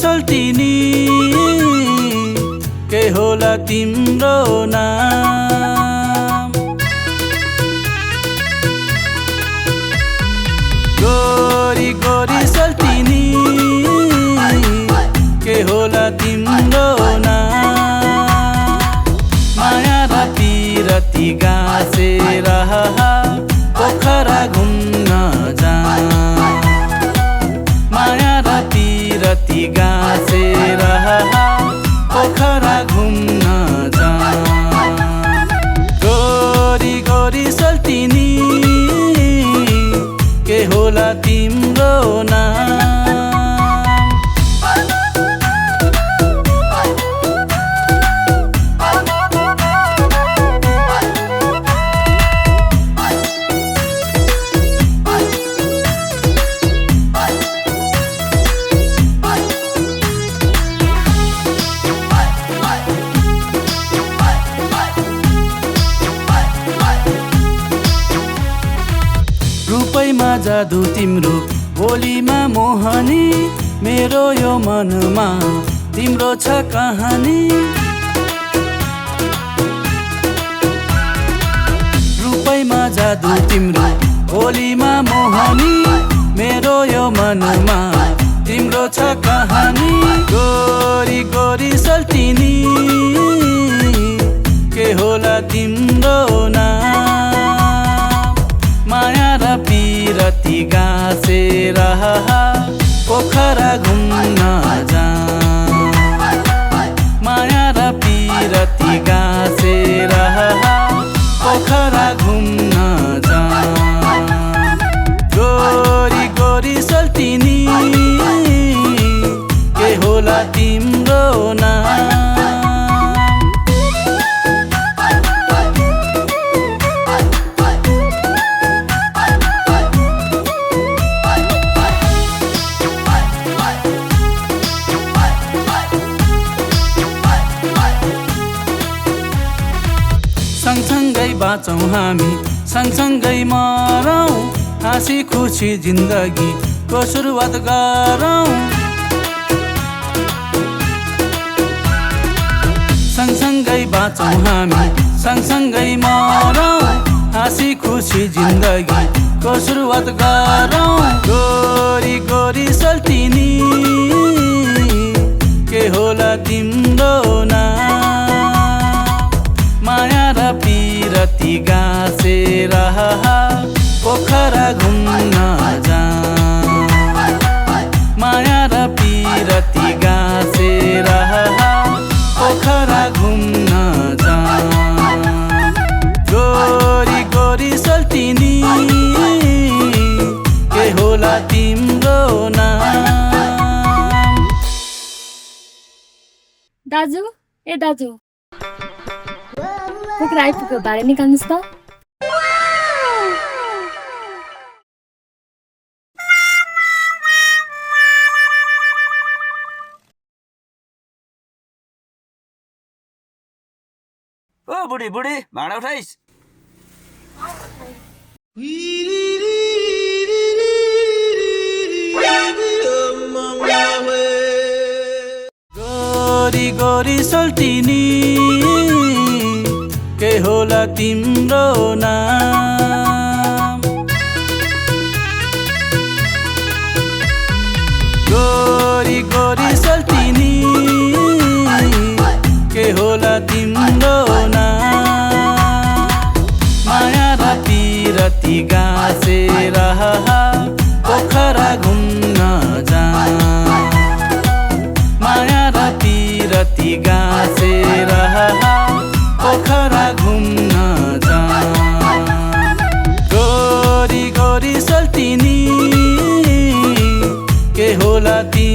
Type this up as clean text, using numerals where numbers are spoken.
सल्टिनी के होला तिम्रो नाम। गोरी गोरी सल्टिनी के होला तिम्रो नाम। माया राती राती गाँसेर पोखरा घुम्न जा। माया राती राती गाँसेर पोखरा घुम्न जा। गोरी गोरी सल्टिनी के होला तिम्रो नाम। रूपैमा जादु तिम्रो, बोलीमा मोहनी, मेरो यो मनमा तिम्रो छ कहानी। रूपैमा जादु तिम्रो, बोलीमा मोहनी, मेरो यो मनमा तिम्रो छ कहानी। गोरी गोरी सल्टिनी के होला तिम्रो नाम। माया र पिरती गाँसेर पोखरा घुम्न जा। माया र पिरती गाँसेर पोखरा घुम्न जा। गोरी गोरी सल्टिनी के होला तिम्रो नाम। सँगसँगै बाँचौँ हामी, सँगसँगै मरौँ, हाँसी खुसी जिन्दगीको सुरुवात गरौँ। सँगसँगै बाँचौँ हामी, सँगसँगै मरौँ, हाँसी खुसी जिन्दगीको सुरुवात गरौँ। गोरी गोरी सल्टिनी के होला तिम्रो नाम। माया र पिरती गाँसेर पोखरा घुम्न जा। माया र पिरती गाँसेर पोखरा घुम्न जा। गोरी गोरी सल्टिनी के होला तिम्रो नाम। दाजु ए दाजु, पोखरा आइपुग्यो, भाडा निकाल्नुहोस् त। ओ बुढी बुढी, भाडा उठाइस्। गोरी गोरी सल्टिनी के होला तिम्रो नाम। गोरी गोरी सल्टिनी के होला तिम्रो नाम। माया र पिरती गाँसेर पोखरा घुम्न जा। माया र पिरती गाँसेर पोखरा घुम्न जा। गोरी गोरी सल्टिनी के होला तिम्रो